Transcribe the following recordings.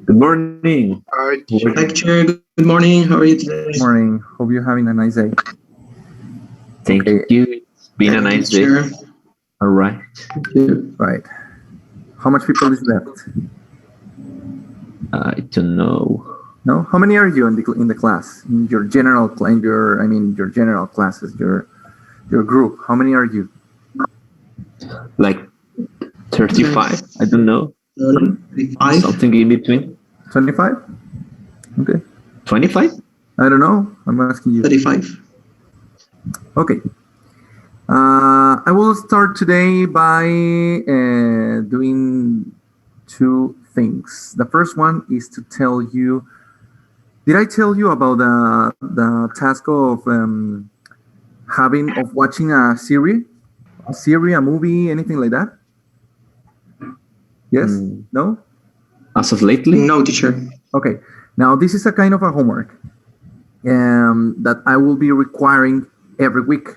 Good morning. Hi, How are teacher. you? Lecture, good morning. How are you today? Morning. Hope you're having a nice day. Thank Okay, you. It's been a Thank you, nice day. teacher. All right. Thank you. right. How much people is left? I don't know. No. How many are you in the class? In your general your general classes, your group. How many are you? Like 35? I don't know. 35. Something in between. 25. Okay. 25? I don't know. I'm asking you. 35. Okay. I will start today by doing two things. The first one is to tell you. Did I tell you about the task of watching a movie, anything like that? Yes? No? As of lately? No, teacher. Okay. Now this is a kind of a homework that I will be requiring every week.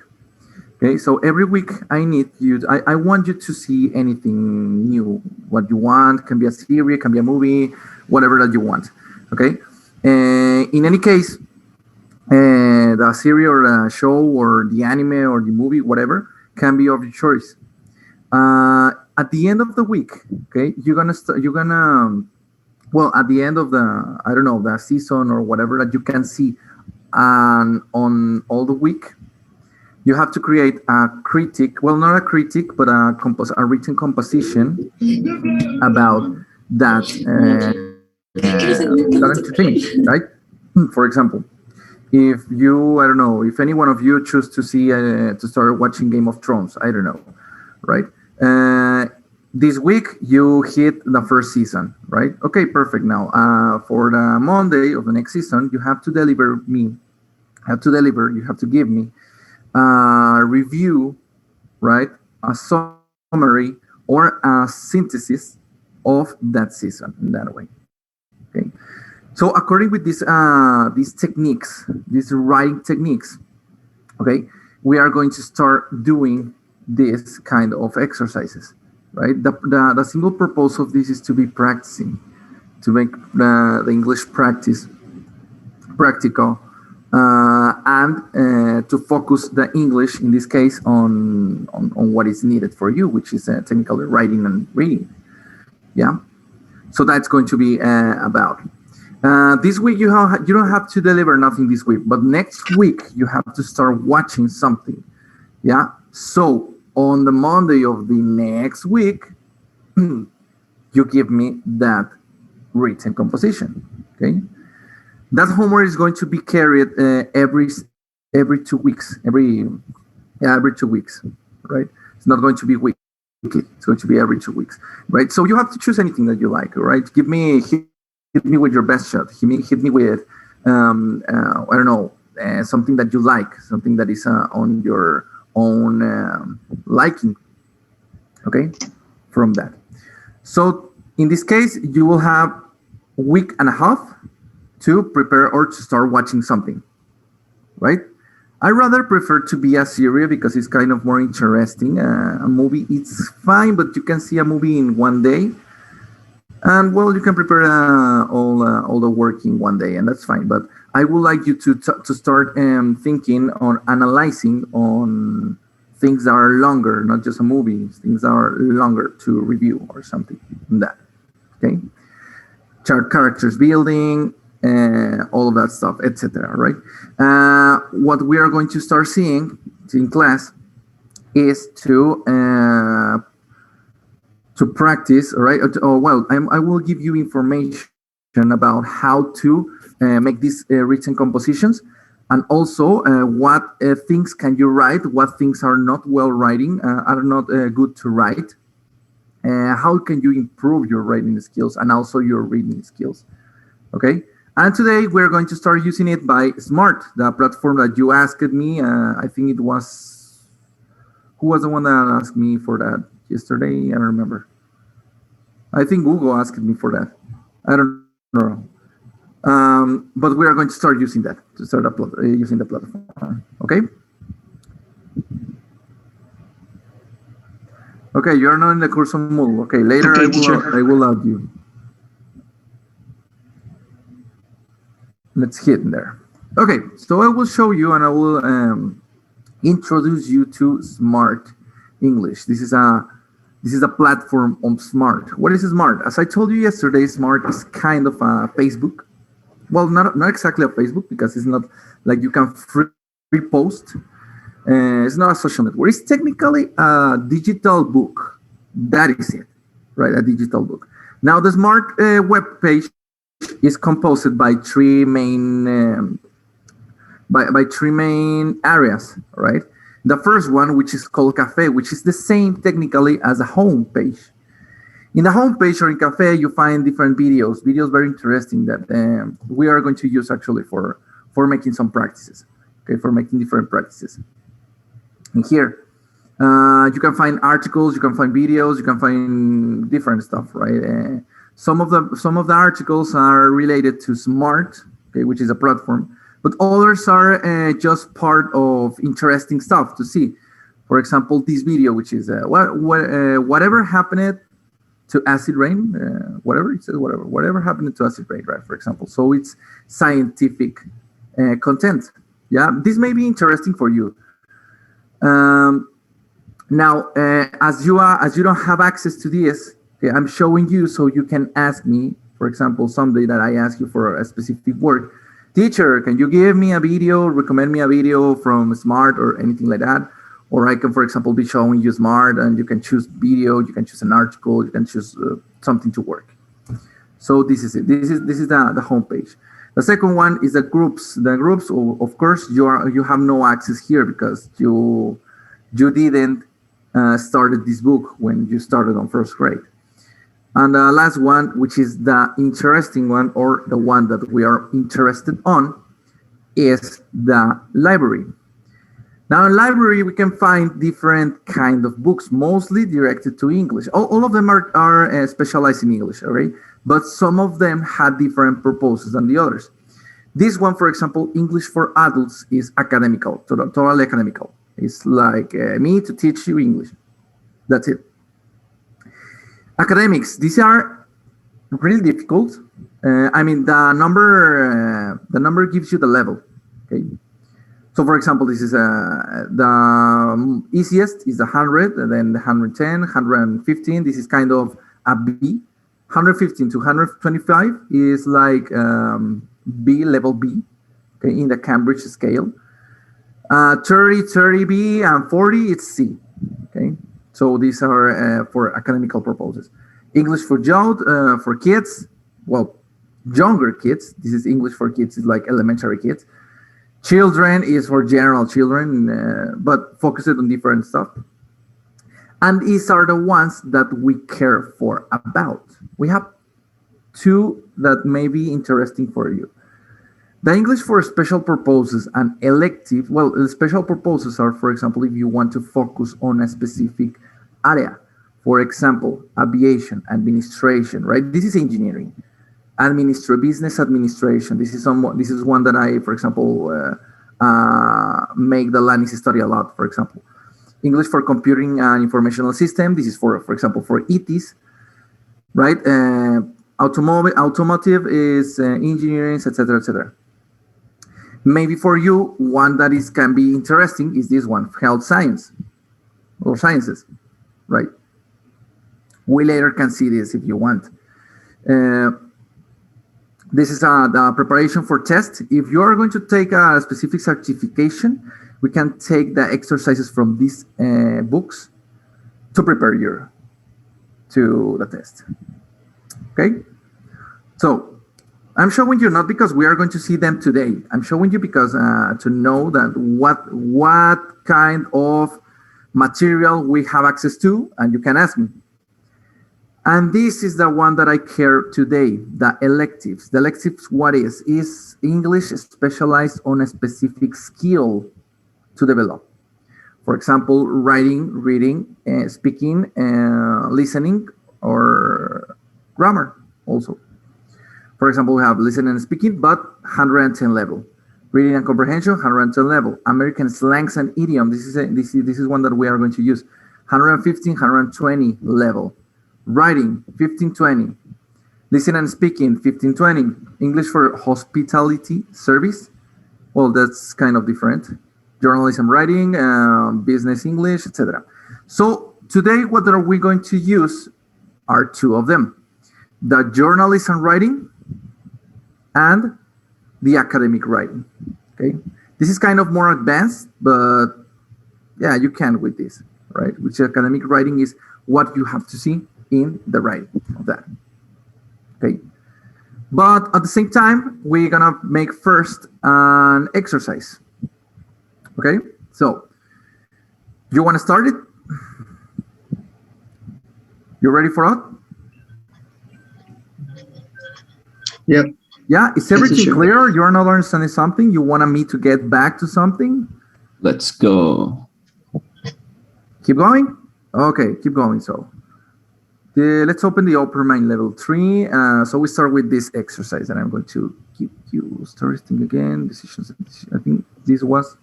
Okay, so every week I want you to see anything new. What you want can be a series, can be a movie, whatever that you want. Okay, in any case, the series or the show or the anime or the movie, whatever, can be of your choice. At the end of the week, okay, at the end of the season or whatever that you can see on all the week, you have to create a critic, well, not a critic, but a written composition about that entertainment, right? For example, if you, I don't know, if any one of you choose to start watching Game of Thrones, I don't know, right? This week you hit the first season, right? Okay, perfect. Now, for the Monday of the next season, you have to you have to give me a review, right? A summary or a synthesis of that season in that way. Okay. So according with these techniques, these writing techniques, okay, we are going to start doing this kind of exercises, right? The single purpose of this is to be practicing, to make the English practice practical, and to focus the English in this case on what is needed for you, which is technically writing and reading. Yeah, so that's going to be about. This week you don't have to deliver nothing this week, but next week you have to start watching something. Yeah, so on the Monday of the next week, you give me that written composition. Okay. That homework is going to be carried every 2 weeks, every 2 weeks, right? It's not going to be weekly. It's going to be every 2 weeks, right? So you have to choose anything that you like, right? Hit me with your best shot. Hit me with I don't know, something that you like, something that is on your own liking. Okay, from that. So in this case, you will have a week and a half to prepare or to start watching something, right? I rather prefer to be a series because it's kind of more interesting. A movie, it's fine, but you can see a movie in one day, and well, you can prepare all the work in one day, and that's fine. But I would like you to start thinking on analyzing on things that are longer, not just a movie. Things that are longer to review or something. That, okay? Chart characters building, all of that stuff, etc. Right? What we are going to start seeing in class is to practice. Right? Oh well, I will give you information about how to make these written compositions, and also what things can you write, what things are not well writing, are not good to write. How can you improve your writing skills and also your reading skills? Okay. And today we're going to start using it by Smart, the platform that you asked me. I think it was, who was the one that asked me for that yesterday? I don't remember. I think Google asked me for that. I don't know. But we are going to start using that to start using the platform. Okay. Okay, you are not in the course of Moodle. Okay, later Okay, I will add you. Let's hit there. Okay, so I will show you and I will introduce you to Smart English. This is a platform on Smart. What is Smart? As I told you yesterday, Smart is kind of a Facebook. Well, not exactly a Facebook, because it's not like you can free post. It's not a social network. It's technically a digital book. That is it, right? A digital book. Now, the Smart web page is composed by three main by three main areas, right? The first one, which is called Cafe, which is the same technically as a home page. In the home page or in Cafe, you find different videos very interesting that we are going to use actually for making some practices, okay, for making different practices. And here, you can find articles, you can find videos, you can find different stuff, right? Some of the articles are related to Smart, okay, which is a platform, but others are just part of interesting stuff to see. For example, this video, which is whatever happened to acid rain, whatever it says, whatever happened to acid rain, right? For example, so it's scientific content. Yeah, this may be interesting for you. Now, as you don't have access to this, okay, I'm showing you so you can ask me. For example, someday that I ask you for a specific work, teacher, can you give me a video, recommend me a video from Smart or anything like that? Or I can, for example, be showing you Smart, and you can choose video, you can choose an article, you can choose something to work. So this is it. This is the home page. The second one is the groups. The groups, of course, you have no access here because you didn't started this book when you started on first grade. And the last one, which is the interesting one, or the one that we are interested on, is the library. Now, in library, we can find different kind of books, mostly directed to English. All of them are specialized in English, all right? But some of them had different purposes than the others. This one, for example, English for Adults, is academical, totally academical. It's like me to teach you English. That's it. Academics, these are really difficult. I mean, the number gives you the level. Okay. So, for example, this is the easiest is 100, and then 110, 115. This is kind of a B. 115 to 125 is like B, level B, okay, in the Cambridge scale. 30B, and 40, it's C. Okay, so these are for academical purposes. English for for kids, well, younger kids. This is English for kids, it's like elementary kids. Children is for general children, but focused on different stuff. And these are the ones that we care for about. We have two that may be interesting for you. The English for special purposes and elective, well, the special purposes are, for example, if you want to focus on a specific area. For example, aviation, administration, right? This is engineering. Business administration. This is one that I, for example, make the Lanis study a lot, for example. English for computing and informational system. This is for example, for ETs, right? Automotive is engineering, etc., etc. Maybe for you, one that can be interesting is this one, health science or sciences, right? We later can see this if you want. This is the preparation for test. If you are going to take a specific certification, we can take the exercises from these books to prepare you to the test. Okay? So I'm showing you not because we are going to see them today. I'm showing you because to know that what kind of material we have access to, and you can ask me. And this is the one that I care today, the electives. The electives, what is English specialized on a specific skill to develop. For example, writing, reading, speaking, listening, or grammar also. For example, we have listening and speaking, but 110 level. Reading and comprehension, 110 level. American slangs and idiom, this is one that we are going to use. 115, 120 level. Writing, 15, 20. Listening and speaking, 1520. English for hospitality service. Well, that's kind of different. Journalism writing, business English, etc. So today, what are we going to use are two of them. The journalism writing and the academic writing. Okay, this is kind of more advanced, but yeah, you can with this, right? Which academic writing is what you have to see in the writing of that. Okay, but at the same time, we're gonna make first an exercise. Okay, so you want to start it? You ready for it? Yep. Yeah, is everything clear? You're not understanding something? You want me to get back to something? Let's go. Keep going? Okay, keep going. So let's open the Open Mind level 3. So we start with this exercise, and I'm going to keep you starting again. Decisions. I think this was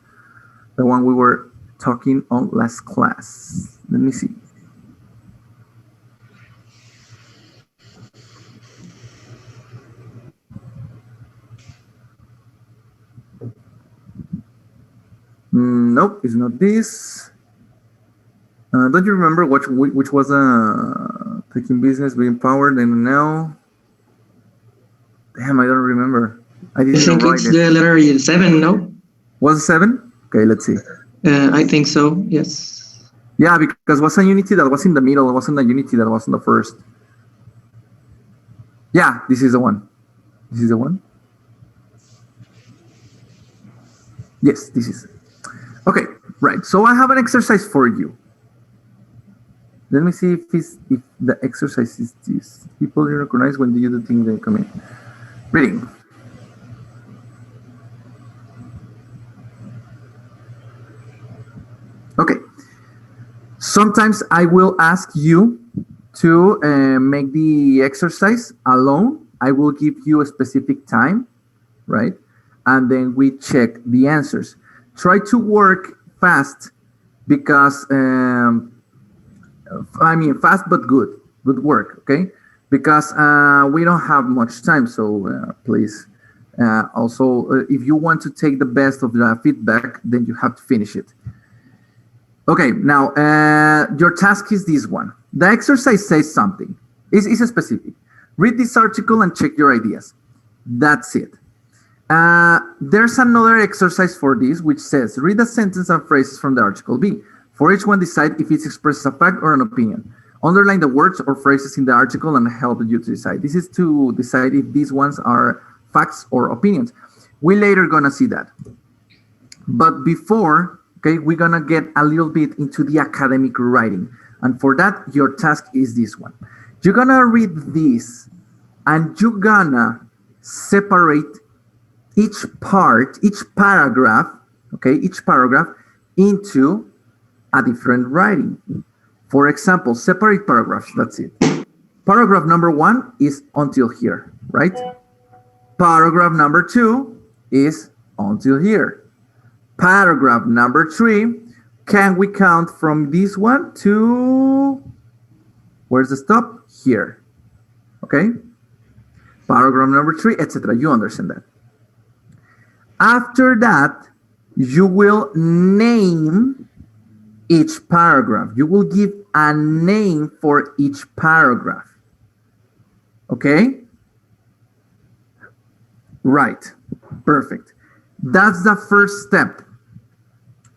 the one we were talking on last class. Let me see. Nope, it's not this. Don't you remember which was taking business, being powered, and now? Damn, I don't remember. I didn't think write it's it. the letter 7, no? Was it 7? Okay, let's see. I think so, yes. Yeah, because was a unity that was in the middle. It wasn't a unity that was in the first. Yeah, this is the one. This is the one. Yes, this is. Okay, right. So I have an exercise for you. Let me see if the exercise is this. People you recognize when you do things they come in. Reading. Okay. Sometimes I will ask you to make the exercise alone. I will give you a specific time, right? And then we check the answers. Try to work fast because, fast but good work, okay? Because we don't have much time, so please. Also, if you want to take the best of the feedback, then you have to finish it. Okay, now your task is this one. The exercise says something. It's specific. Read this article and check your ideas. That's it. There's another exercise for this, which says, read a sentence and phrases from the article B. For each one, decide if it expresses a fact or an opinion. Underline the words or phrases in the article and help you to decide. This is to decide if these ones are facts or opinions. We're later gonna see that. But before, okay, we're gonna get a little bit into the academic writing. And for that, your task is this one. You're gonna read this and you're gonna separate each paragraph into a different writing. For example, separate paragraphs, that's it. Paragraph number 1 is until here, right? Paragraph number 2 is until here. Paragraph number 3, can we count from this one to, where's the stop? Here, okay? Paragraph number 3, etc. You understand that. After that, you will name each paragraph. You will give a name for each paragraph. Okay? Right. Perfect. That's the first step.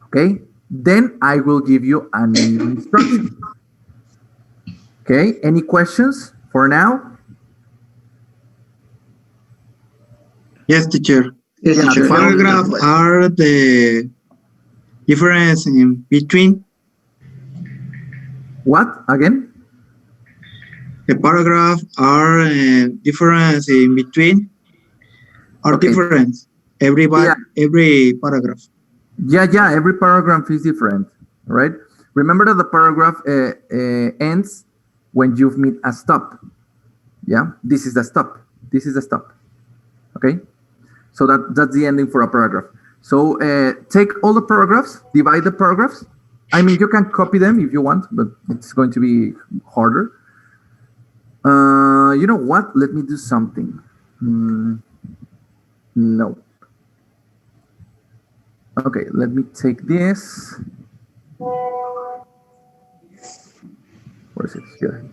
Okay? Then I will give you a new instruction. Okay? Any questions for now? Yes, teacher. Yes, Yeah, teacher. Paragraph are the difference in between. What? Again? The paragraph are difference in between. Are Okay. different. Every paragraph. Yeah, every paragraph is different, right? Remember that the paragraph ends when you've made a stop. Yeah, this is the stop. This is the stop. Okay, so that's the ending for a paragraph. So take all the paragraphs, divide the paragraphs. I mean, you can copy them if you want, but it's going to be harder. You know what? Let me do something. No. Okay, let me take this. Where is it? Here.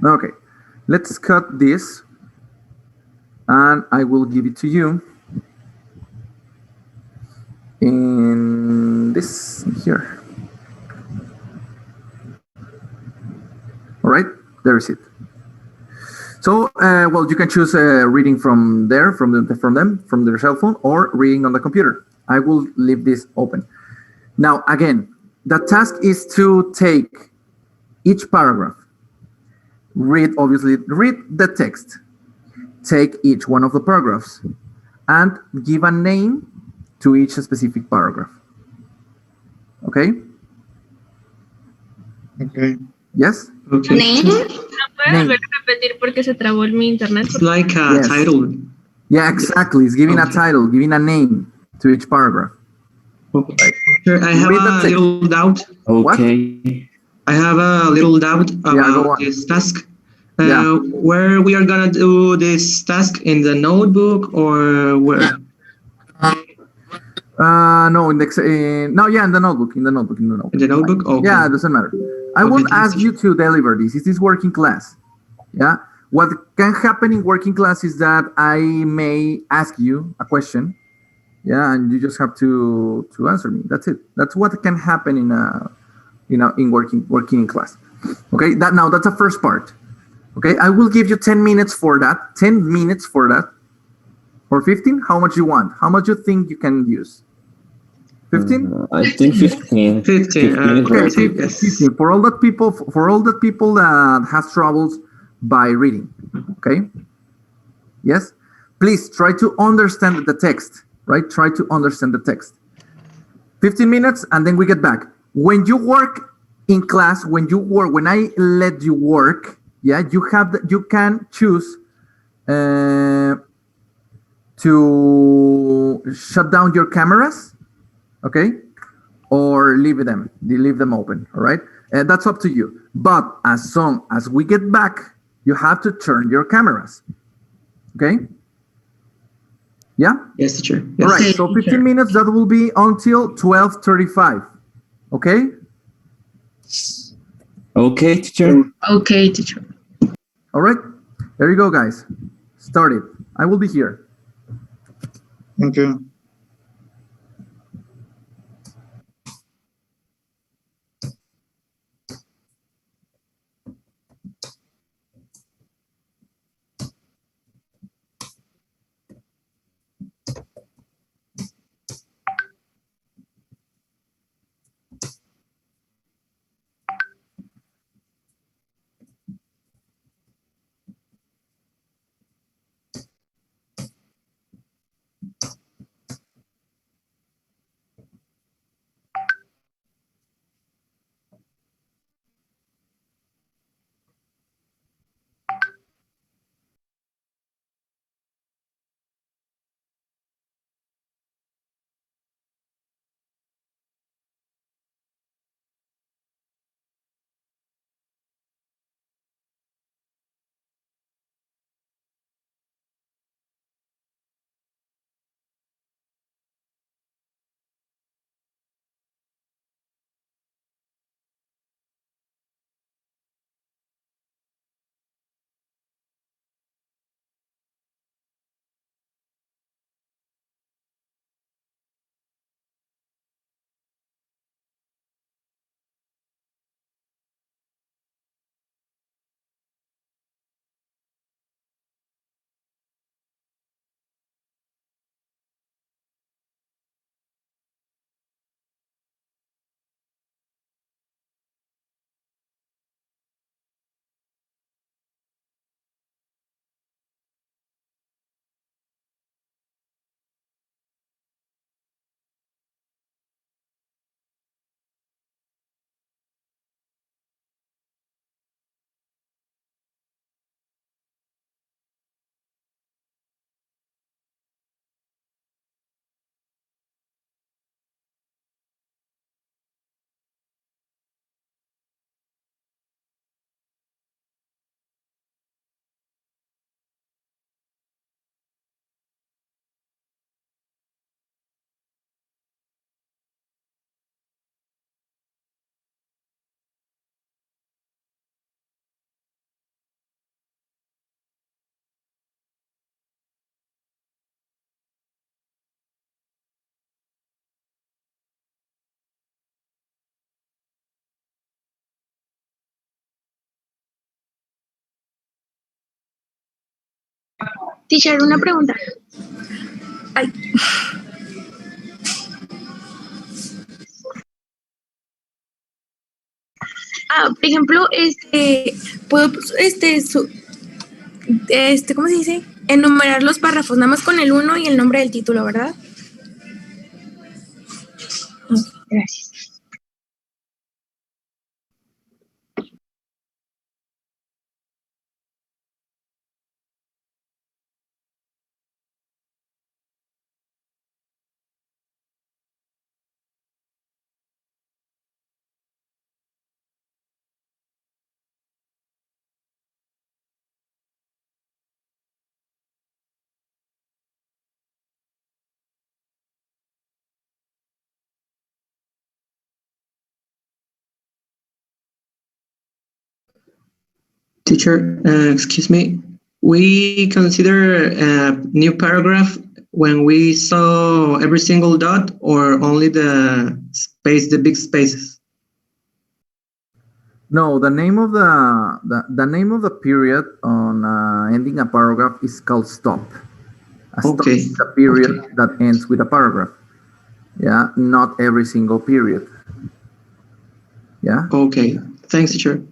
Okay, let's cut this and I will give it to you in this here. All right, there is it. So, well, you can choose reading from there, from their cell phone, or reading on the computer. I will leave this open. Now, again, the task is to take each paragraph, read the text, take each one of the paragraphs, and give a name to each specific paragraph. Okay? Okay. Yes? Okay. ¿Name? ¿Puedes Name. volver a repetir porque se trabó mi internet? It's like a Yes. title. Yeah, exactly. It's giving a Okay. title, giving a name to each paragraph. Okay. Sure, I have Read the a text. little doubt. Okay. I have a little doubt Yeah, go about on. this task. Yeah. Where we are gonna do this task, in the notebook or where? No, in the notebook. In the notebook? Okay. Yeah, it doesn't matter. I Okay, won't thanks, ask you to deliver this. This is working class. Yeah. What can happen in working class is that I may ask you a question. Yeah, and you just have to answer me. That's it. That's what can happen in working in class. Okay. That's the first part. Okay. I will give you 10 minutes for that. 10 minutes for that. Or 15? How much you want? How much you think you can use? 15? I think 15. 15. 15 is Okay, very Okay, good. yes. 15 for all the people that has troubles by reading. Okay. Yes. Please try to understand the text. Right. Try to understand the text. 15 minutes, and then we get back. When you work in class, when I let you work, yeah, you can choose to shut down your cameras, okay, or leave them open. All right, that's up to you. But as soon as we get back, you have to turn your cameras. Okay. Yeah. Yes, teacher. Yes. All right. So 15 minutes. That will be until 12:35. Okay. Okay, teacher. Okay, teacher. All right. There you go, guys. Start it. I will be here. Thank you. Teacher, una pregunta. Ay. Por ejemplo, puedo, ¿cómo se dice? Enumerar los párrafos, nada más con el uno y el nombre del título, ¿verdad? Ok, gracias. Teacher, excuse me. We consider a new paragraph when we saw every single dot or only the big spaces. No, the name of the name of the period on ending a paragraph is called stop. A stop Okay. is a period Okay. that ends with a paragraph. Yeah, not every single period. Yeah. Okay. Thanks, teacher.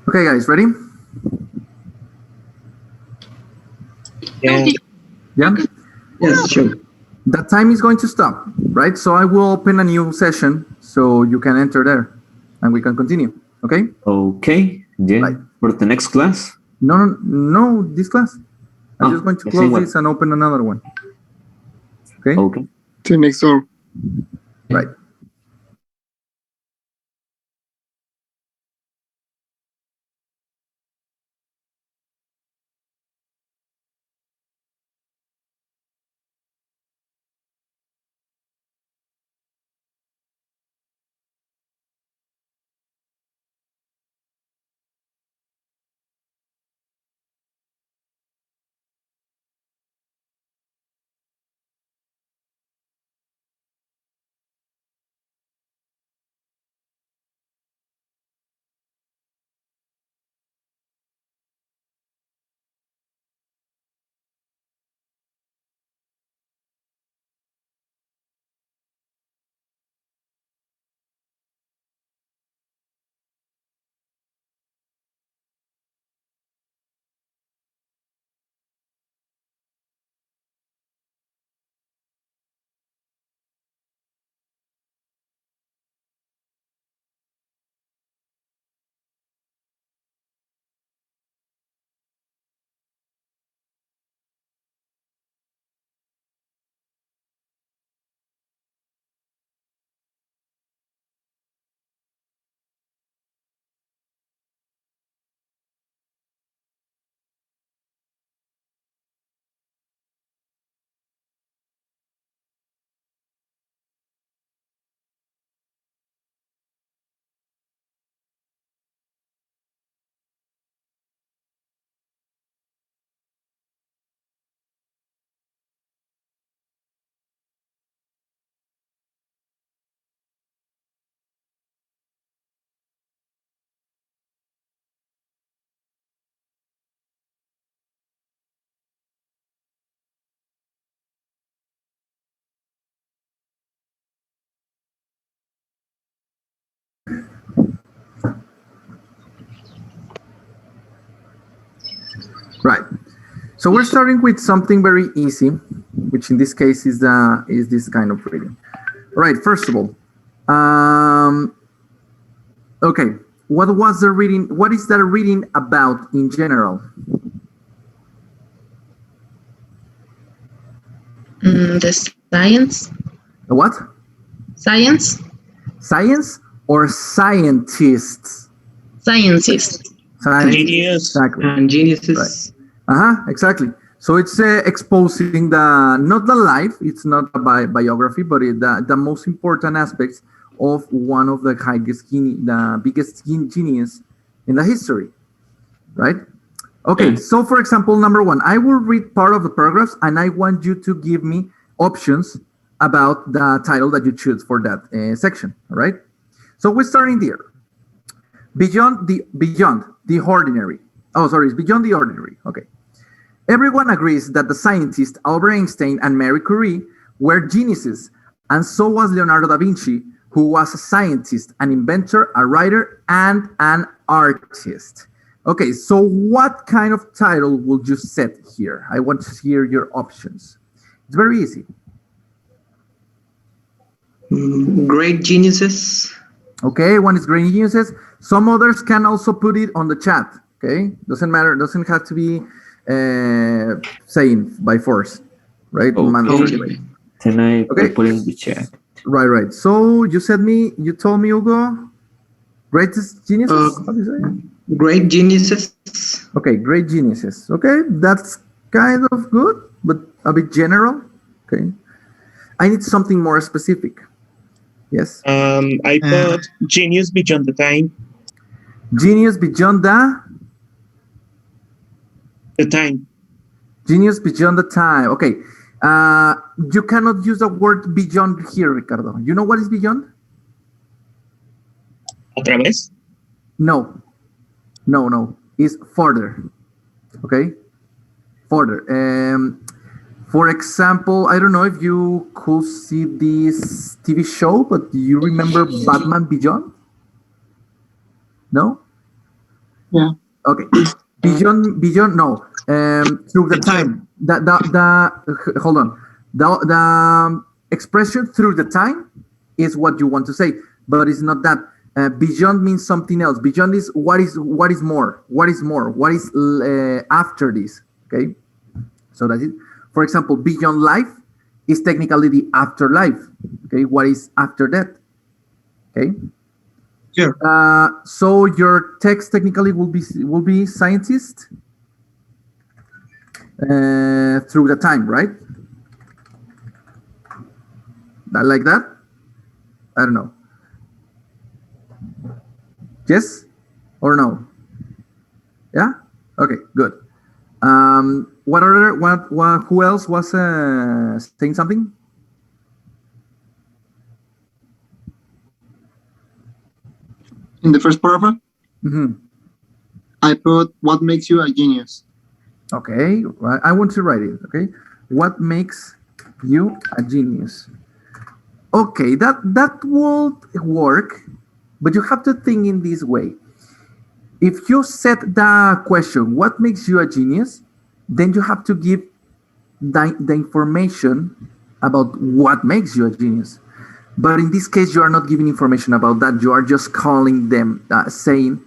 Okay, guys, ready? Yeah. Yeah. Yes, sure. That time is going to stop, right? So I will open a new session so you can enter there and we can continue. Okay? Okay. Yeah. Right. For the next class. No, this class. I'm just going to the close same one. this and open another one. Okay? Okay. The next door. Right. Right. So we're starting with something very easy, which in this case is this kind of reading. All right. First of all, okay. What was the reading? What is that reading about in general? The science. The what? Science. Science or scientists? Scientists. Scientists. Genius. Exactly. And geniuses. Exactly. So it's exposing not the life, it's not a biography, but the most important aspects of one of the biggest genius in the history, right? Okay, so for example, number one, I will read part of the paragraphs and I want you to give me options about the title that you choose for that section, all right? So we're starting there. Beyond the ordinary. Oh, sorry, it's beyond the ordinary. Okay. Everyone agrees that the scientists Albert Einstein and Marie Curie were geniuses, and so was Leonardo da Vinci, who was a scientist, an inventor, a writer, and an artist. Okay, so what kind of title would you set here? I want to hear your options. It's very easy. Great geniuses. Okay, one is great geniuses. Some others can also put it on the chat. Okay, doesn't matter. Doesn't have to be saying by force, right? Okay. Then I Okay. put in the chat. Right. So you told me, Hugo, greatest geniuses? How do you say? Great geniuses. Okay, great geniuses. Okay, that's kind of good, but a bit general. Okay, I need something more specific. Yes. I put genius beyond the time. Genius beyond The time. Genius beyond the time. Okay. You cannot use the word beyond here, Ricardo. You know what is beyond? ¿Otra vez? No. It's further. Okay? Further. For example, I don't know if you could see this TV show, but do you remember Batman Beyond? No? Yeah. Okay. Beyond, no. Through the time. Hold on. The expression through the time is what you want to say, but it's not that. Beyond means something else. Beyond is what is more. What is more? What is after this? Okay. So that's it. For example, beyond life is technically the afterlife. Okay. What is after that? Okay. Sure. So your text technically will be scientist through the time, right? Like that? I don't know. Yes or no? Yeah. Okay. Good. What other? What? Who else was saying something? In the first paragraph, I put what makes you a genius. Okay, right. I want to write it. Okay, what makes you a genius? Okay, that will work, but you have to think in this way. If you set the question, what makes you a genius, then you have to give the information about what makes you a genius. But in this case, you are not giving information about that. You are just calling them, saying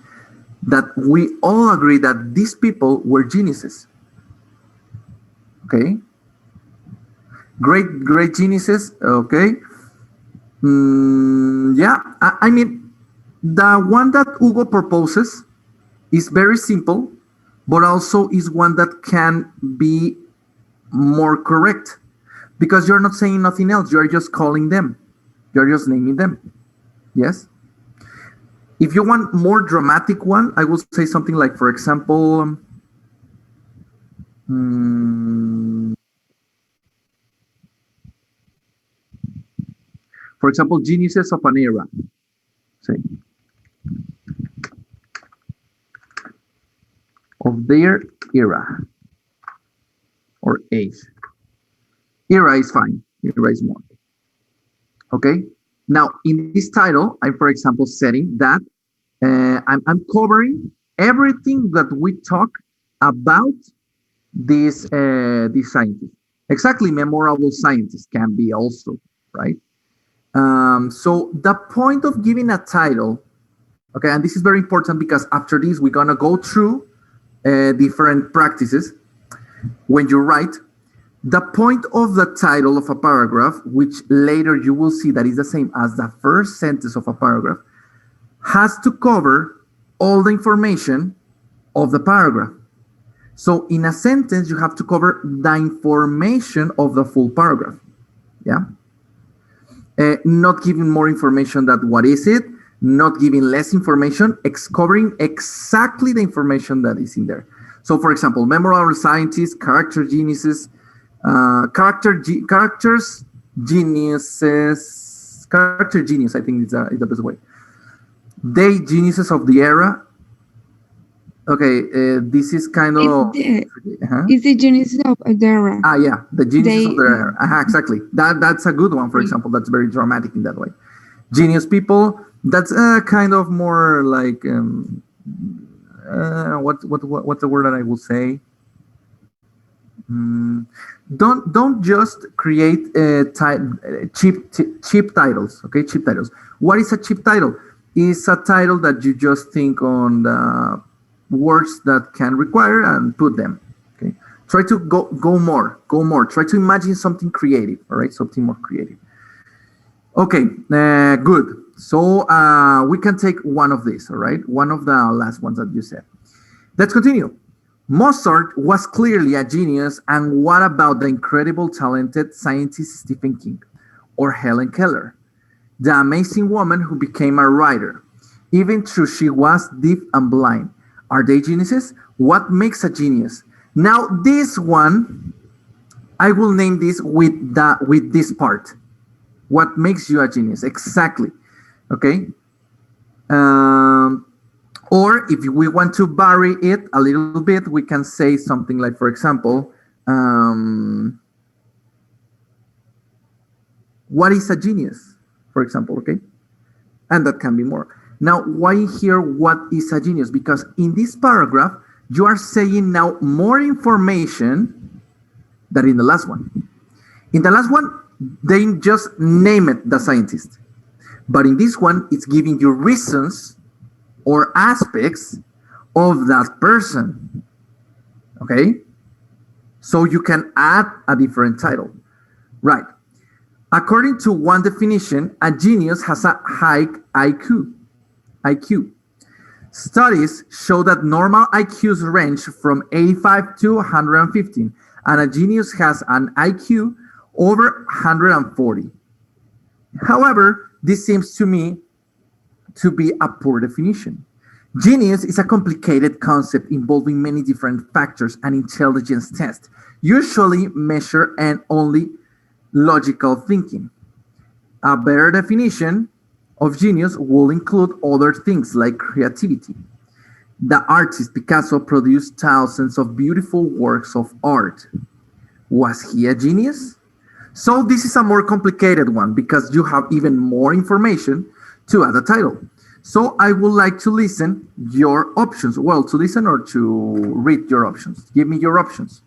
that we all agree that these people were geniuses. Okay. Great geniuses. Okay. Yeah. I mean, the one that Hugo proposes is very simple, but also is one that can be more correct because you're not saying nothing else. You're just calling them. You're just naming them. Yes. If you want more dramatic one, I will say something like, for example, geniuses of an era. Say, of their era or age. Era is fine. Era is more. Okay. Now, in this title, I'm, for example, setting that I'm covering everything that we talk about this scientist. Exactly, memorable scientist can be also, right? So the point of giving a title, okay, and this is very important because after this, we're gonna go through different practices when you write. The point of the title of a paragraph, which later you will see that is the same as the first sentence of a paragraph, has to cover all the information of the paragraph. So in a sentence, you have to cover the information of the full paragraph. Yeah. Not giving more information than what is it, not giving less information, covering exactly the information that is in there. So for example, memorable scientists, character geniuses, character genius, I think is the best way. They geniuses of the era. Okay, this is kind of... Is the genius of the era. Yeah, the geniuses of the era. Exactly. That's a good one, for example. That's very dramatic in that way. Genius people, that's kind of more like... what's the word that I will say? Don't just create cheap titles. Okay, cheap titles. What is a cheap title? It's a title that you just think on the words that can require and put them. Okay, try to go more. Try to imagine something creative. All right, something more creative. Okay, good. So we can take one of these. All right, one of the last ones that you said. Let's continue. Mozart was clearly a genius, and what about the incredible talented scientist Stephen King or Helen Keller, the amazing woman who became a writer, even though she was deaf and blind? Are they geniuses? What makes a genius? Now this one, I will name this with this part. What makes you a genius? Exactly. Okay. Or if we want to vary it a little bit, we can say something like, for example, what is a genius? For example, okay? And that can be more. Now, why here what is a genius? Because in this paragraph, you are saying now more information than in the last one. In the last one, they just name it the scientist. But in this one, it's giving you reasons or aspects of that person. Okay? So you can add a different title. Right. According to one definition, a genius has a high IQ. Studies show that normal IQs range from 85 to 115, and a genius has an IQ over 140. However, this seems to me to be a poor definition. Genius is a complicated concept involving many different factors and intelligence tests, usually measure and only logical thinking. A better definition of genius will include other things like creativity. The artist Picasso produced thousands of beautiful works of art. Was he a genius? So this is a more complicated one because you have even more information to add a title. So I would like to listen your options. Well, to listen or to read your options. Give me your options.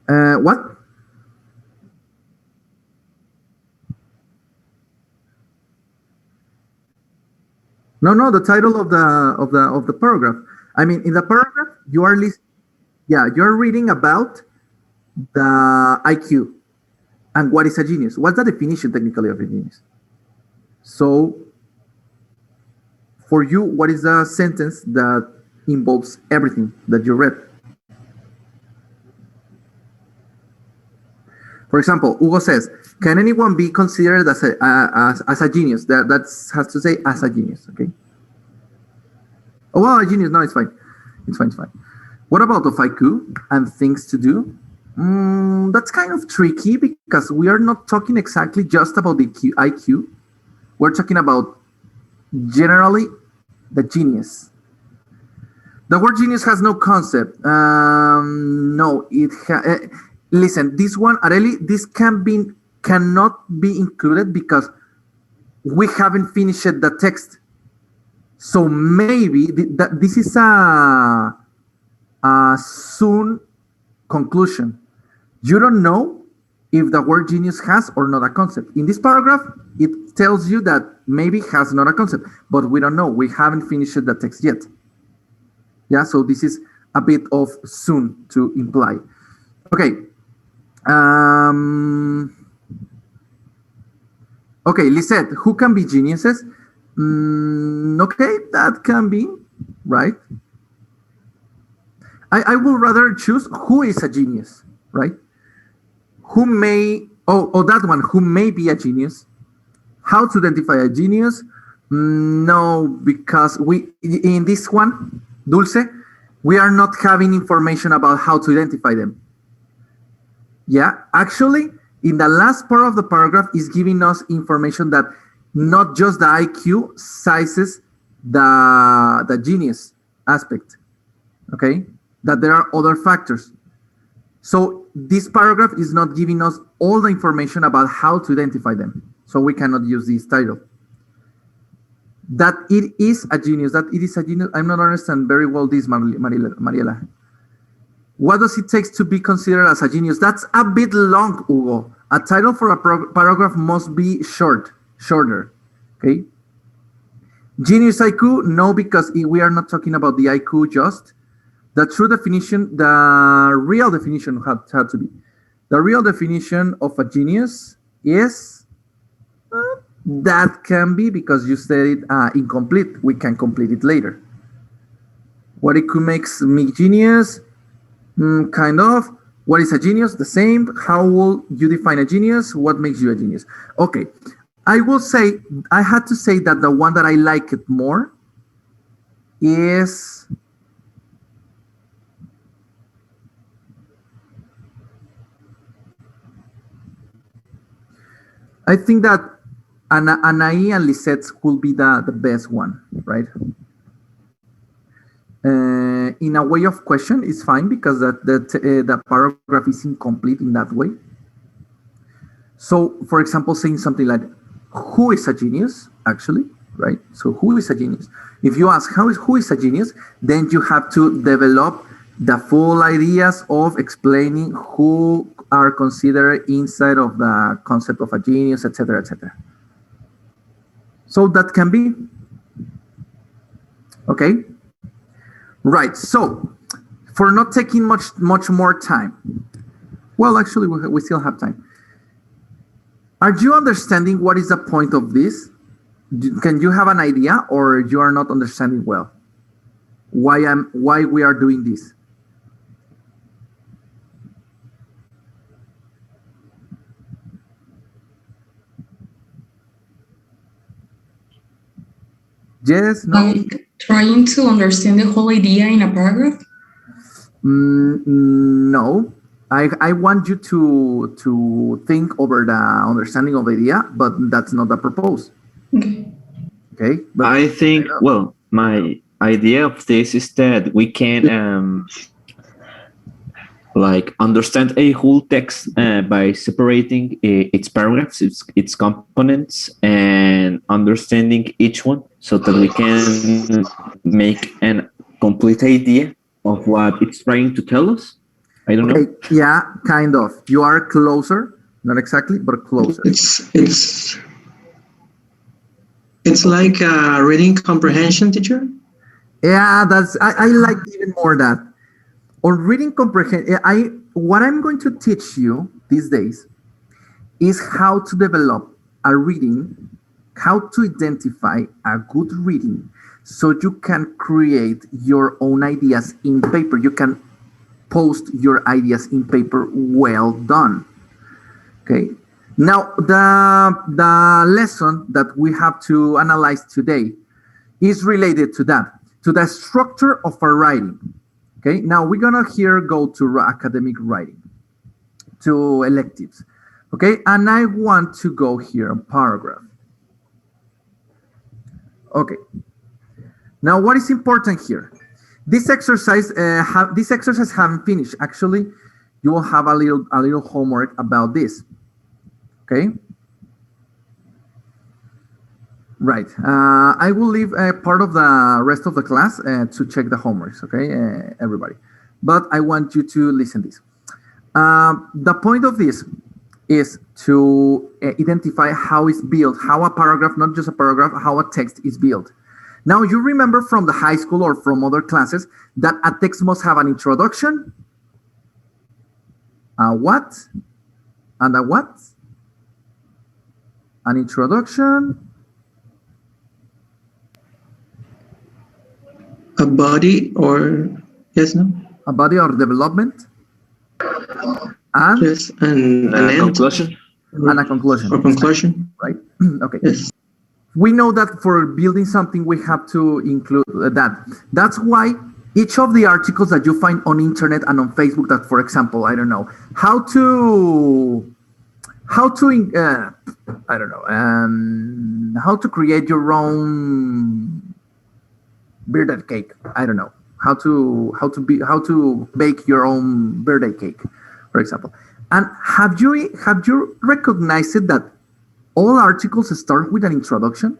What? No, the title of the paragraph. I mean, in the paragraph, you are you're reading about the IQ and what is a genius. What's the definition technically of a genius? So, for you, what is the sentence that involves everything that you read? For example, Hugo says, "Can anyone be considered as a genius?" That has to say as a genius. Okay. Oh well, a genius. No, it's fine. It's fine. It's fine. What about of IQ and things to do? That's kind of tricky because we are not talking exactly just about the IQ. We're talking about generally the genius. The word genius has no concept. No, listen, this one, Areli, this cannot be included because we haven't finished the text. So maybe this is a soon conclusion. You don't know if the word genius has or not a concept. In this paragraph, it tells you that maybe has not a concept, but we don't know. We haven't finished the text yet. Yeah, so this is a bit of soon to imply. Okay. Okay, Lisette, who can be geniuses? Okay, that can be, right? I would rather choose who is a genius, right? Who may, that one, who may be a genius. How to identify a genius? No, because in this one, Dulce, we are not having information about how to identify them. Yeah, actually, in the last part of the paragraph is giving us information that not just the IQ sizes the genius aspect, okay? That there are other factors. So this paragraph is not giving us all the information about how to identify them. So we cannot use this title. That it is a genius, I'm not understanding very well this, Mariela. What does it take to be considered as a genius? That's a bit long, Hugo. A title for a paragraph must be shorter, okay? Genius IQ, no, because we are not talking about the IQ just. The true definition, the real definition had to be. The real definition of a genius is, that can be, because you said it incomplete. We can complete it later. What it could make me genius? Kind of. What is a genius? The same. How will you define a genius? What makes you a genius? Okay. I had to say that the one that I like it more is I think that Anaí and Lisette will be the best one, right? in a way of question is fine because the paragraph is incomplete in that way. So, for example, saying something like, who is a genius, actually, right? So who is a genius? If you ask who is a genius, then you have to develop the full ideas of explaining who are considered inside of the concept of a genius, etc., etc. So that can be, okay? Right, so for not taking much more time, well, actually, we still have time. Are you understanding what is the point of this? Can you have an idea, or you are not understanding well why we are doing this? Yes, no? Like trying to understand the whole idea in a paragraph? No. I want you to think over the understanding of the idea, but that's not the purpose. Okay. Okay. But I think, well, my idea of this is that we can like understand a whole text by separating its paragraphs, its components, and understanding each one so that we can make a complete idea of what it's trying to tell us. I don't know. Yeah, kind of. You are closer, not exactly, but closer. It's like a reading comprehension, teacher. Yeah, I like even more that. On reading comprehension, what I'm going to teach you these days is how to develop a reading, how to identify a good reading, so you can create your own ideas in paper. You can post your ideas in paper. Well done. Okay. Now, the lesson that we have to analyze today is related to that, to the structure of a writing. Okay, now we're gonna here go to academic writing, to electives. Okay, and I want to go here on paragraph. Okay. Now, what is important here? This exercise, haven't finished. Actually, you will have a little homework about this. Okay. Right. I will leave part of the rest of the class to check the homeworks, okay, everybody. But I want you to listen to this. The point of this is to identify how it's built, how a paragraph, not just a paragraph, how a text is built. Now, you remember from the high school or from other classes that a text must have an introduction, a what, and a what? An introduction, a body or yes, no? A body or development, and yes, and an conclusion, and a conclusion. Or conclusion, right? Okay. Yes. We know that for building something, we have to include that. That's why each of the articles that you find on internet and on Facebook, that, for example, I don't know, how to create your own birthday cake. I don't know how to bake your own birthday cake, for example. And have you recognized it that all articles start with an introduction?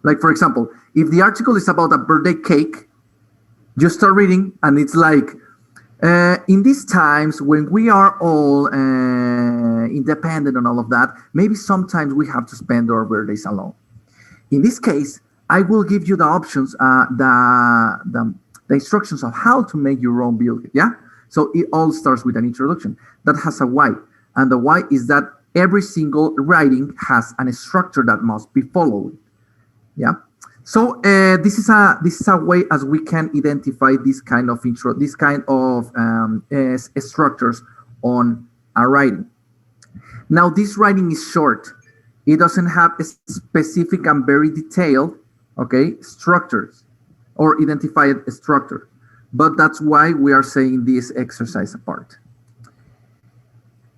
Like, for example, if the article is about a birthday cake, you start reading and it's like, in these times when we are all independent and all of that, maybe sometimes we have to spend our birthdays alone. In this case, I will give you the options, the instructions of how to make your own build. Yeah. So it all starts with an introduction that has a why, and the why is that every single writing has a structure that must be followed. Yeah. So this is a way as we can identify this kind of structures on a writing. Now, this writing is short. It doesn't have a specific and very detailed, okay, structures or identified structure. But that's why we are saying this exercise apart.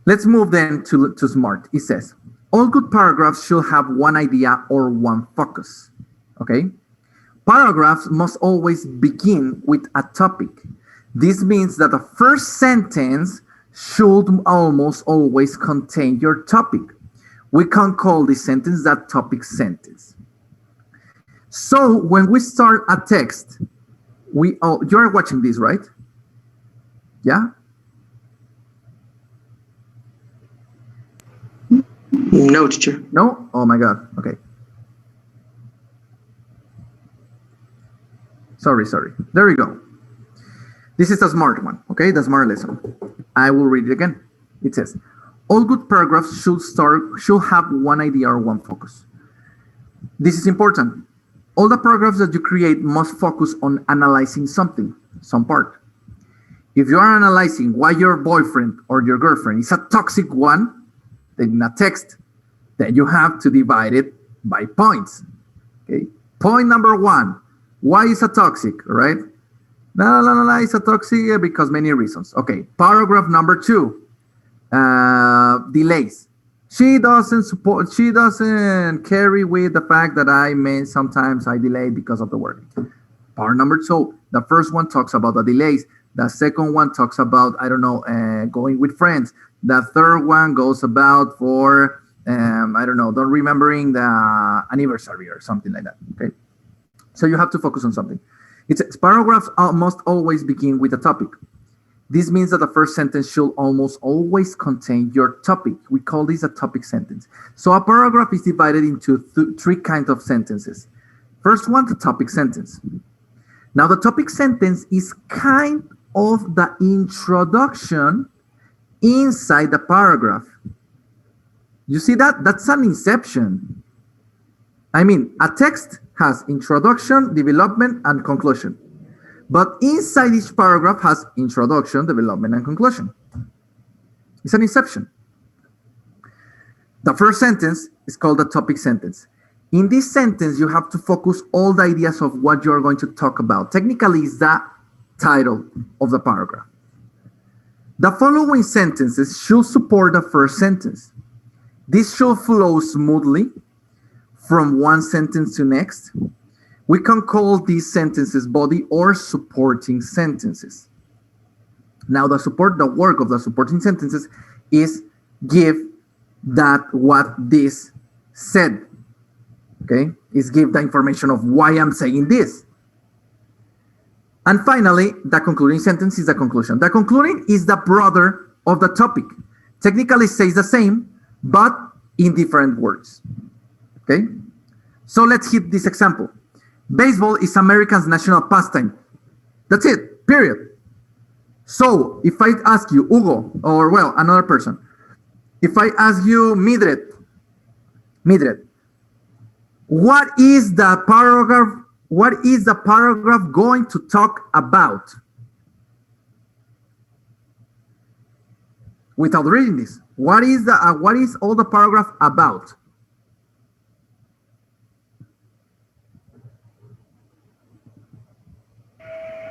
Let's move then to SMART. It says, all good paragraphs should have one idea or one focus, okay? Paragraphs must always begin with a topic. This means that the first sentence should almost always contain your topic. We can call this sentence that topic sentence. So when we start a text, you're watching this, right? Yeah? No, teacher. No? Oh my God. Okay. Sorry. There we go. This is a smart one, okay? The smart lesson. I will read it again. It says, all good paragraphs should have one idea or one focus. This is important. All the paragraphs that you create must focus on analyzing something, some part. If you are analyzing why your boyfriend or your girlfriend is a toxic one, then in a text, then you have to divide it by points. Okay. Point number 1, why is it toxic, right? No, it's a toxic because many reasons. Okay. Paragraph number 2, delays. She doesn't carry with the fact that sometimes I delay because of the work. Part number 2, the first one talks about the delays. The second one talks about, going with friends. The third one goes about for, don't remembering the anniversary or something like that, okay? So you have to focus on something. Paragraphs must always begin with a topic. This means that the first sentence should almost always contain your topic. We call this a topic sentence. So a paragraph is divided into 3 kinds of sentences. First one, the topic sentence. Now the topic sentence is kind of the introduction inside the paragraph. You see that? That's an inception. I mean, a text has introduction, development, and conclusion. But inside each paragraph has introduction, development, and conclusion. It's an inception. The first sentence is called the topic sentence. In this sentence, you have to focus all the ideas of what you're going to talk about. Technically, it's the title of the paragraph. The following sentences should support the first sentence. This should flow smoothly from one sentence to next. We can call these sentences body or supporting sentences. Now, the work of the supporting sentences is give that what this said. Okay, is give the information of why I'm saying this. And finally, the concluding sentence is the conclusion. The concluding is the brother of the topic. Technically says the same, but in different words. Okay, so let's hit this example. Baseball is America's national pastime. That's it, period. So if I ask you, Hugo, or well, another person, if I ask you, Mildred, what is the paragraph going to talk about? Without reading this, what is all the paragraph about?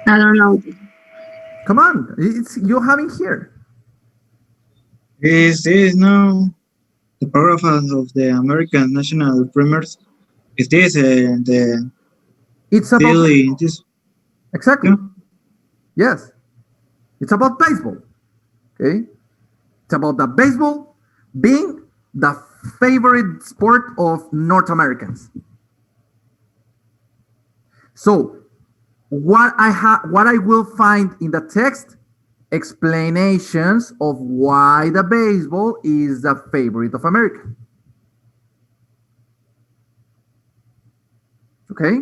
I don't know. Come on, you have it here. Is this now the paragraph of the American national premiers? Is this It's about daily? This exactly. Yeah. Yes, it's about baseball. Okay, it's about the baseball being the favorite sport of North Americans. So, what I will find in the text, explanations of why the baseball is the favorite of America. Okay?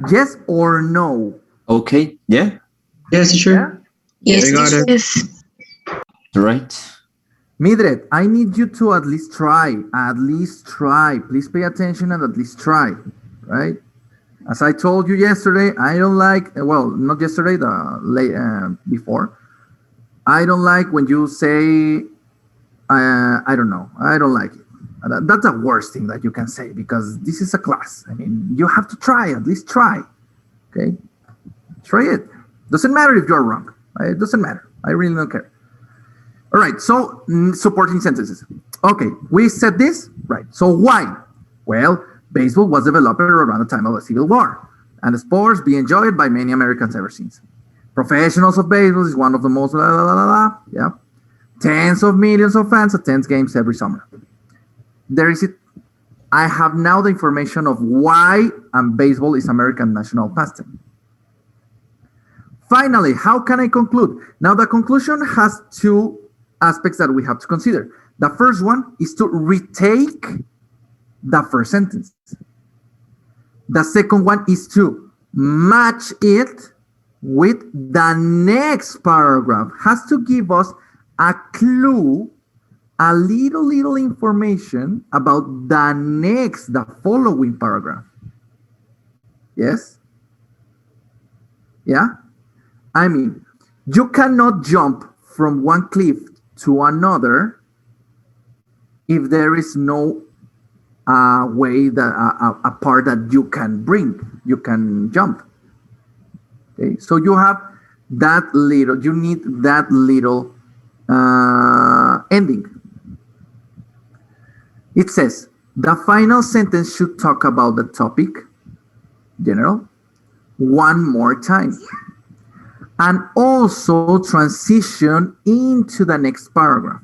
Yes or no? Okay, yeah. Yes, sure. Yes, I got it. yes. Right. Mildred, I need you to at least try. Please pay attention and at least try, right? As I told you yesterday, I don't like, well, not yesterday, before. I don't like when you say, I don't know, I don't like it. That's the worst thing that you can say because this is a class. I mean, you have to try, at least try, okay? Try it. Doesn't matter if you're wrong. It doesn't matter. I really don't care. All right, so supporting sentences. Okay, we said this, right? So why? Well, baseball was developed around the time of the Civil War, and the sports be enjoyed by many Americans ever since. Professionals of baseball is one of the most blah, blah, blah, blah, blah. Yeah. Tens of millions of fans attend games every summer. There is it. I have now the information of why baseball is American national pastime. Finally, how can I conclude? Now, the conclusion has two aspects that we have to consider. The first one is to retake the first sentence. The second one is to match it with the next paragraph. Has to give us a clue, a little information about the following paragraph. Yes? Yeah? I mean, you cannot jump from one cliff to another if there is no way that a part that you can jump. Okay, so you have that little, you need that little ending. It says, the final sentence should talk about the topic, general, one more time. And also transition into the next paragraph.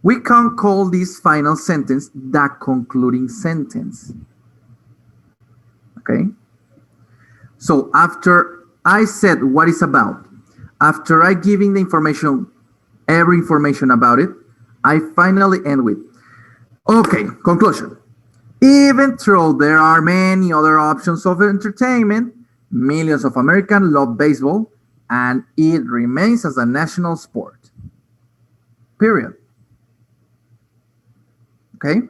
We can call this final sentence the concluding sentence. Okay? So after I said what it's about, after I giving the information, every information about it, I finally end with, okay, conclusion. Even though there are many other options of entertainment, millions of Americans love baseball, and it remains as a national sport. Period. Okay?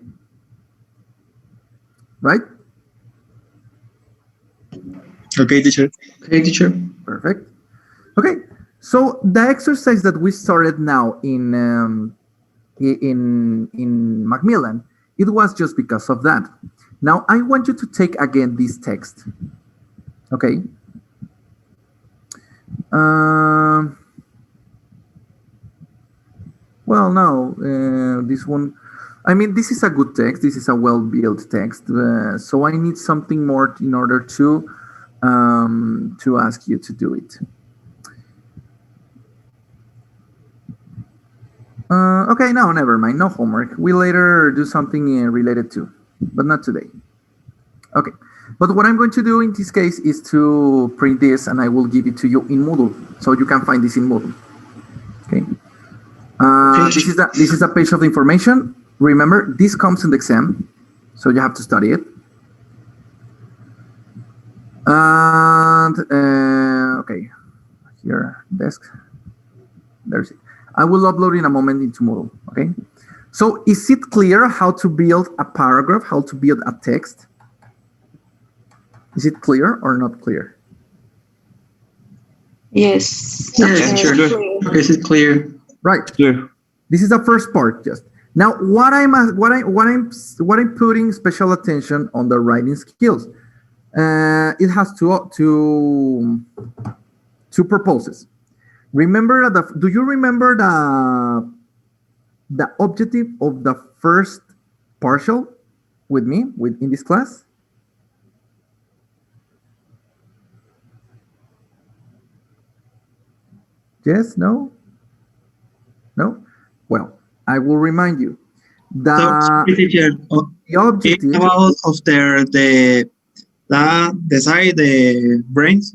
Right? Okay, teacher. Okay, teacher. Perfect. Okay, so the exercise that we started now in Macmillan, it was just because of that. Now I want you to take again this text. Okay. Well, no, this one. I mean, this is a good text. This is a well-built text. So I need something more in order to ask you to do it. Okay, no, never mind. No homework. We later do something related to, but not today. Okay. But what I'm going to do in this case is to print this, and I will give it to you in Moodle, so you can find this in Moodle. Okay. This is a page of information. Remember, this comes in the exam, so you have to study it. And okay, here desk. There's it. I will upload in a moment into Moodle. Okay. So is it clear how to build a paragraph? How to build a text? Is it clear or not clear? Yes. Yes, sure. Okay, is it clear? Right. Clear. This is the first part. Just now, what I'm putting special attention on the writing skills. It has two purposes. Remember do you remember the objective of the first partial with me in this class? Yes, no? No? Well, I will remind you. The objective about of the side, the brains,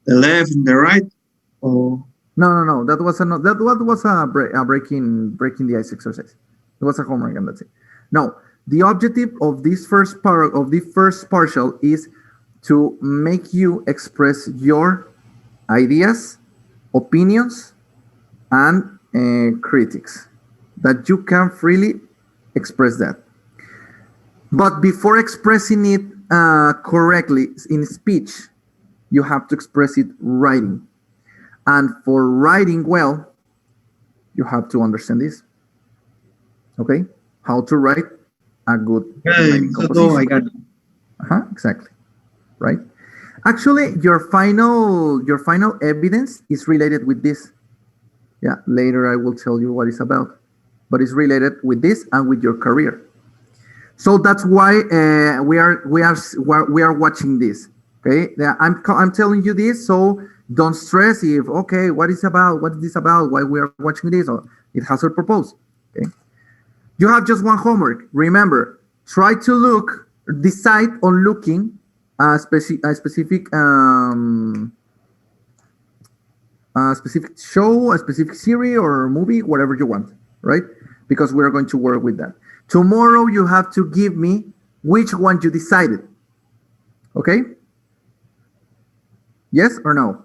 the left and the right, or no. That was a breaking the ice exercise. It was a homework, and that's it. No, the objective of this first part of the first partial is to make you express your ideas, opinions, and critics, that you can freely express that. But before expressing it correctly in speech, you have to express it writing. And for writing well, you have to understand this. Okay? How to write a good composition. I got it. Exactly. Right? Actually, your final evidence is related with this. Yeah, later I will tell you what it's about. But it's related with this and with your career. So that's why we are watching this. Okay, I'm telling you this, so don't stress if okay, what is this about? Why we are watching this? Or it has a purpose. Okay, you have just one homework. Remember, try to decide on looking a specific show, a specific series or movie, whatever you want, right? Because we're going to work with that. Tomorrow you have to give me which one you decided. Okay? Yes or no?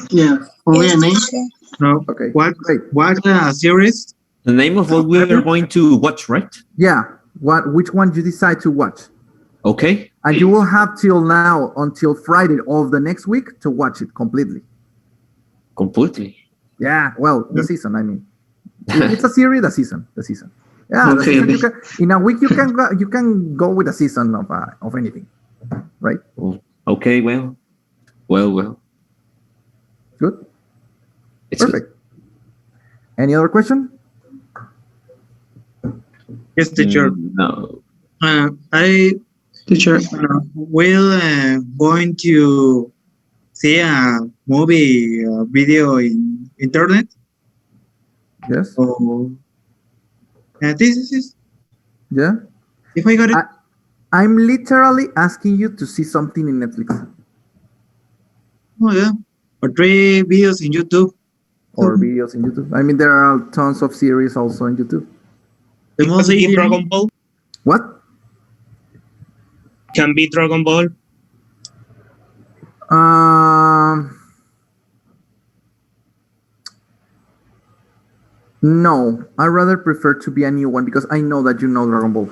Yeah. Only a name? No. Okay. What series? The name of what we are going to watch, right? Yeah. Which one you decide to watch? Okay. And you will have till now until Friday of the next week to watch it completely. Completely. Yeah. Well, the season. I mean, if it's a series, the season. Yeah. Okay. The season in a week you can go with a season of anything, right? Okay. Well. Good. It's perfect. Good. Any other question? Yes, teacher. No. Teacher, will going to see a movie video in internet? Yes. Oh, this is. Yeah. If I got it. I'm literally asking you to see something in Netflix. Oh yeah. Or 3 videos in YouTube. Or videos in YouTube. I mean, there are tons of series also on YouTube. The most easy Dragon Ball. What? Can be Dragon Ball. No, I rather prefer to be a new one because I know that you know Dragon Ball.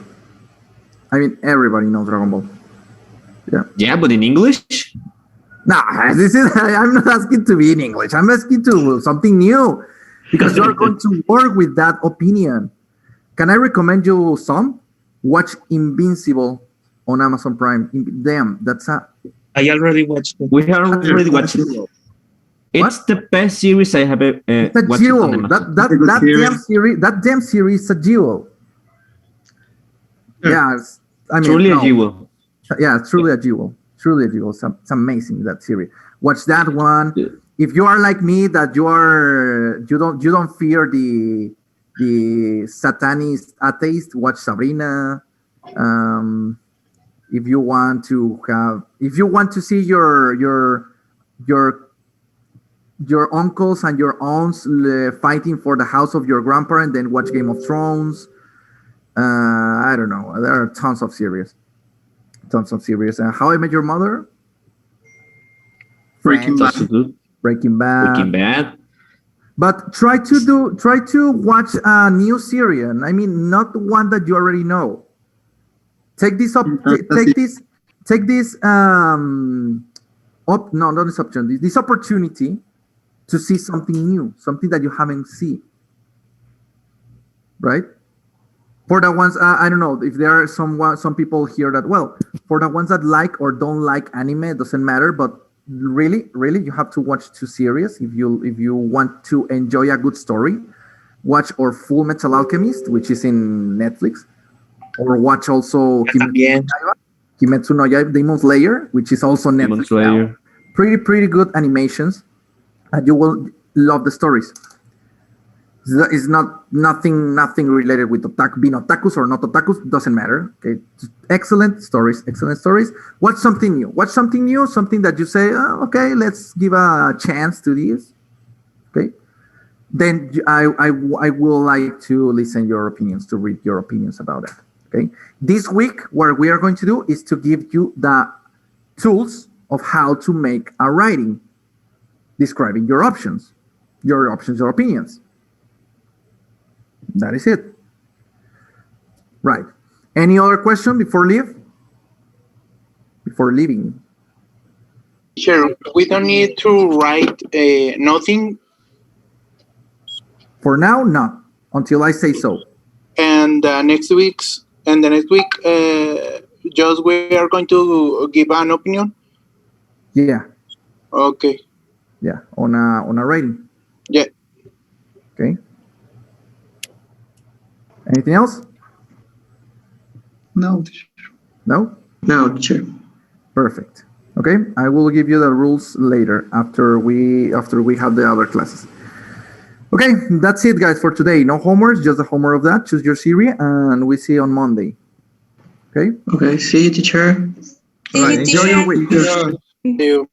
I mean, everybody knows Dragon Ball. Yeah. Yeah, but in English? Nah, I'm not asking to be in English. I'm asking to something new because you're going to work with that opinion. Can I recommend you some? Watch Invincible on Amazon Prime. Damn, I already watched it. We have already watched it. It's the best series I have watched. It's a jewel. That damn series is a jewel. Yeah, I mean, truly a jewel. Yeah, truly a jewel. Truly a jewel. It's amazing, that series. Watch that one. Yeah. If you are like me, that you don't fear the satanist atheist, watch Sabrina. If you want to see your uncles and your aunts fighting for the house of your grandparent, then watch Game of Thrones. I don't know. There are tons of series. How I Met Your Mother. Breaking Bad. But try to watch a new series. I mean, not one that you already know. Take this opportunity to see something new, something that you haven't seen. Right? For the ones, I don't know if there are some people here that, well, for the ones that like or don't like anime, it doesn't matter. But really, you have to watch 2 series if you want to enjoy a good story. Watch or Full Metal Alchemist, which is in Netflix, or watch also Kimetsu no Yaiba, Demon Slayer, which is also Netflix now. Pretty good animations, and you will love the stories. It's nothing related with being otakus or not otakus, doesn't matter. Okay, excellent stories. Watch something new, something that you say, oh, okay, let's give a chance to this. Okay, then I will like to listen your opinions, to read your opinions about that. Okay, this week what we are going to do is to give you the tools of how to make a writing describing your opinions. That is it. Right. Any other question before leaving? Sure. We don't need to write nothing. For now, not until I say so. And the next week, just we are going to give an opinion. Yeah. Okay. Yeah. On a rating. Yeah. Okay. Anything else? No. No? No, teacher. Perfect. Okay, I will give you the rules later after we have the other classes. Okay, that's it, guys, for today. No homework, just the homework of that. Choose your series, and we see you on Monday. Okay? Okay, see you, teacher. See you, Enjoy your week. See you.